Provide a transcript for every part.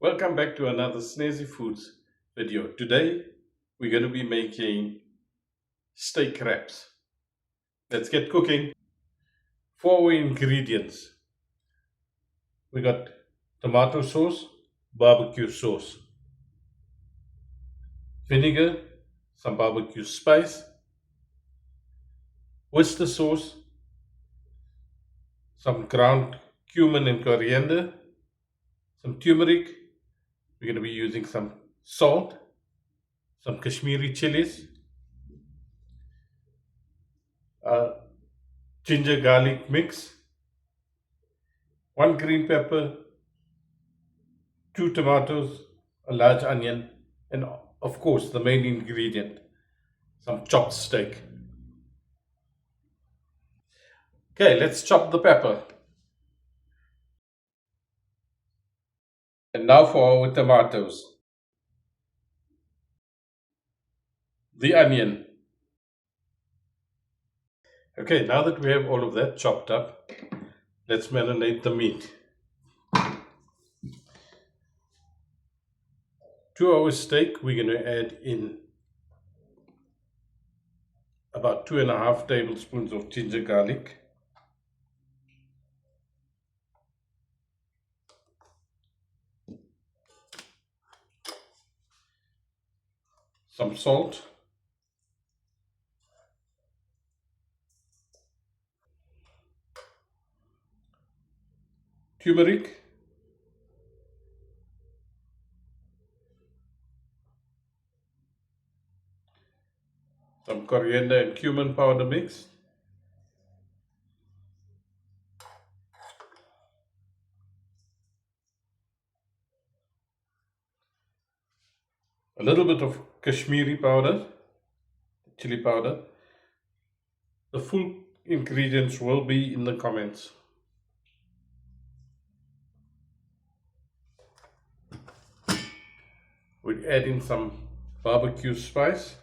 Welcome back to another SNY Foods video. Today we're going to be making steak wraps. Let's get cooking. Four ingredients. We got tomato sauce, barbecue sauce, vinegar, some barbecue spice, Worcester sauce, some ground cumin and coriander, some turmeric. We're going to be using some salt, some Kashmiri chilies, ginger garlic mix, one green pepper, two tomatoes, a large onion, and of course the main ingredient, some chopped steak. Okay, let's chop the pepper. And now for our tomatoes. The onion. Okay, now that we have all of that chopped up, let's marinate the meat. To our steak, we're going to add in about 2.5 tablespoons of ginger garlic, some salt, turmeric, some coriander and cumin powder mix, a little bit of Kashmiri powder, chili powder. The full ingredients will be in the comments. We'll add in some barbecue spice,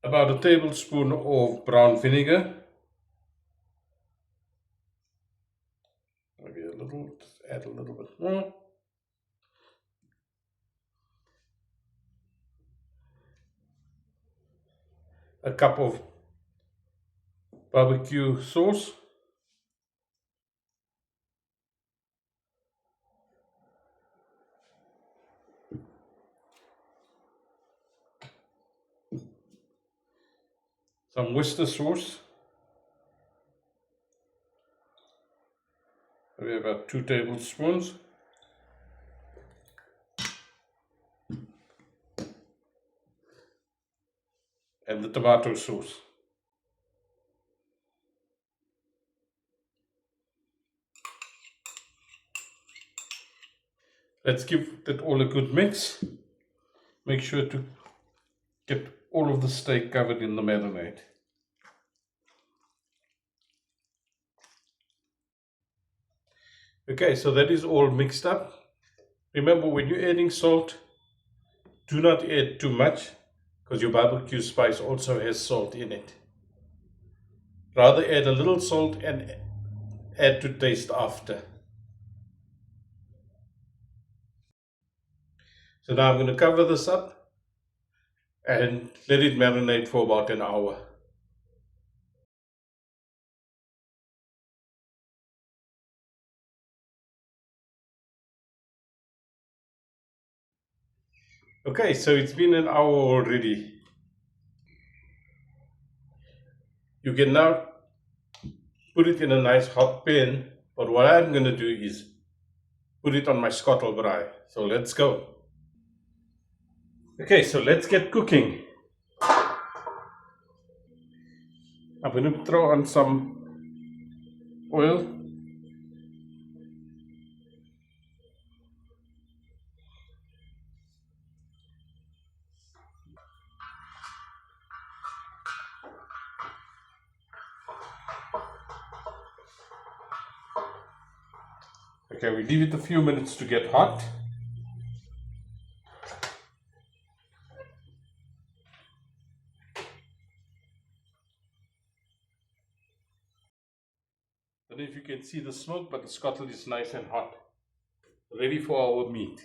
about a tablespoon of brown vinegar, maybe a little, just add a little bit more, a cup of barbecue sauce, some Worcester sauce, maybe about 2 tablespoons, and the tomato sauce. Let's give that all a good mix. Make sure to get all of the steak covered in the marinade. Okay, so that is all mixed up. Remember, when you're adding salt, do not add too much because your barbecue spice also has salt in it. Rather add a little salt and add to taste after. So now I'm going to cover this up and let it marinate for about an hour. Okay, so it's been an hour already. You can now put it in a nice hot pan, but what I'm going to do is put it on my scuttle braai. So let's go. Okay, so let's get cooking. I'm going to throw on some oil. Okay, we leave it a few minutes to get hot. I don't know if you can see the smoke, but the scuttle is nice and hot. Ready for our meat.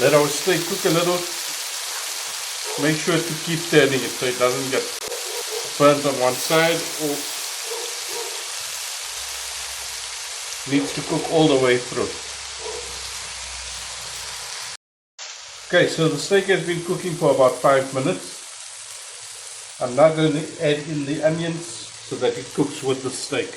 Let our steak cook a little. Make sure to keep turning it so it doesn't get burnt on one side or needs to cook all the way through. Okay, so the steak has been cooking for about 5 minutes. I'm now going to add in the onions so that it cooks with the steak.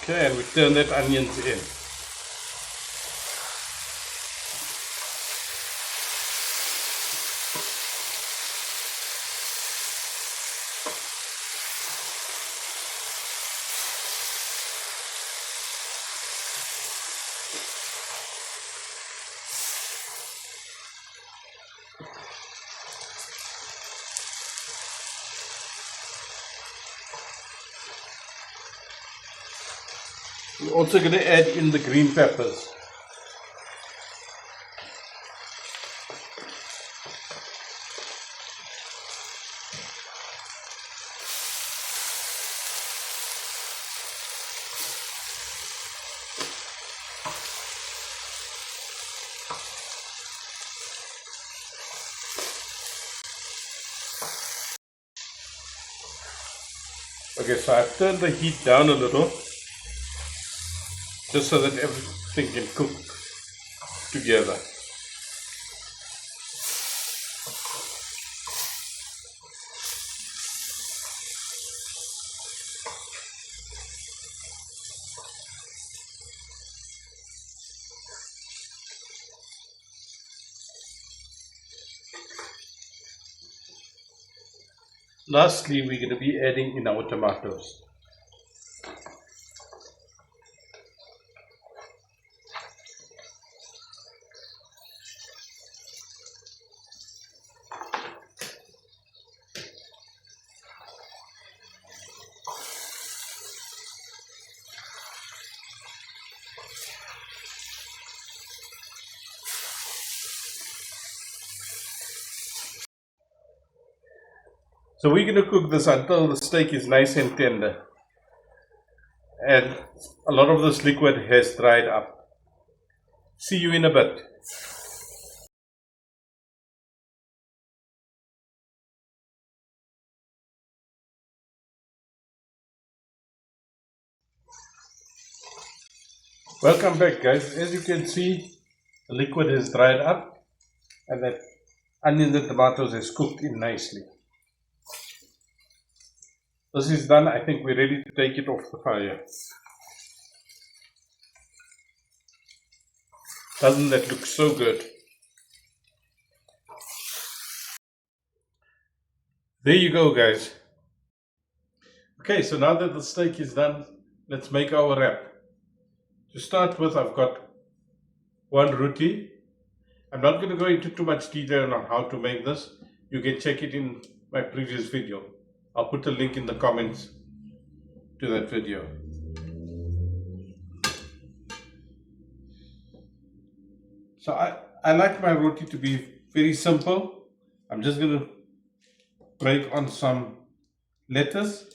Okay, and we turn that onions in. We're also going to add in the green peppers. Okay, so I've turned the heat down a little, just so that everything can cook together. Lastly, we're going to be adding in our tomatoes. So we're going to cook this until the steak is nice and tender. And a lot of this liquid has dried up. See you in a bit. Welcome back, guys. As you can see, the liquid has dried up and that onions and tomatoes has cooked in nicely. This is done. I think we're ready to take it off the fire. Doesn't that look so good? There you go, guys. Okay, so now that the steak is done, let's make our wrap. To start with, I've got one roti. I'm not going to go into too much detail on how to make this. You can check it in my previous video. I'll put a link in the comments to that video. So I like my roti to be very simple. I'm just going to break on some lettuce.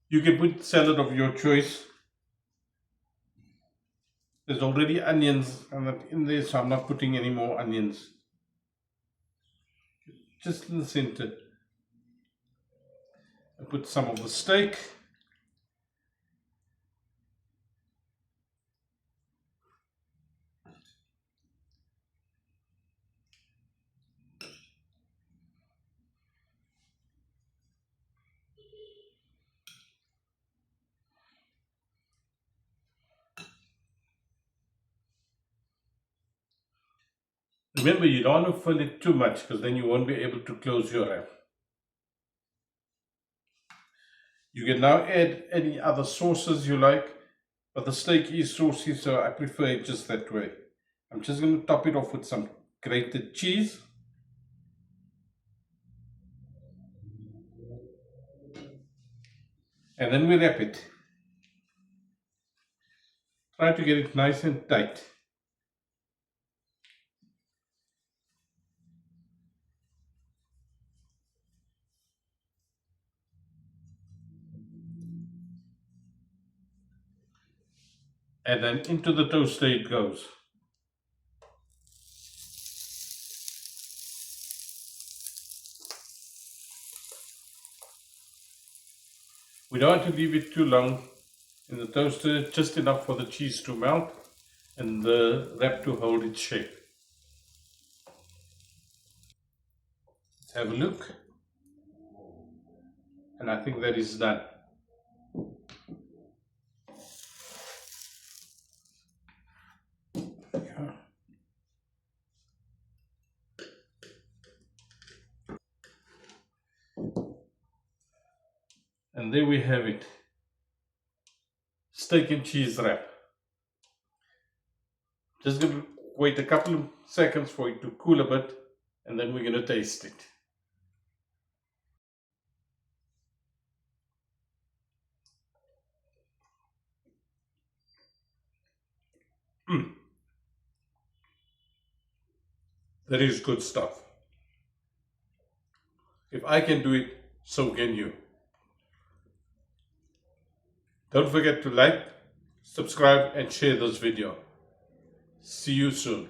You can put salad of your choice. There's already onions in there, so I'm not putting any more onions. Just in the center. I put some of the steak. Remember, you don't want to fill it too much because then you won't be able to close your wrap. You can now add any other sauces you like, but the steak is saucy, so I prefer it just that way. I'm just going to top it off with some grated cheese. And then we wrap it. Try to get it nice and tight. And then into the toaster it goes. We don't want to leave it too long in the toaster, just enough for the cheese to melt and the wrap to hold its shape. Let's have a look. And I think that is done. And there we have it. Steak and cheese wrap. Just going to wait a couple of seconds for it to cool a bit, and then we're going to taste it. That is good stuff. If I can do it, so can you. Don't forget to like, subscribe and share this video. See you soon.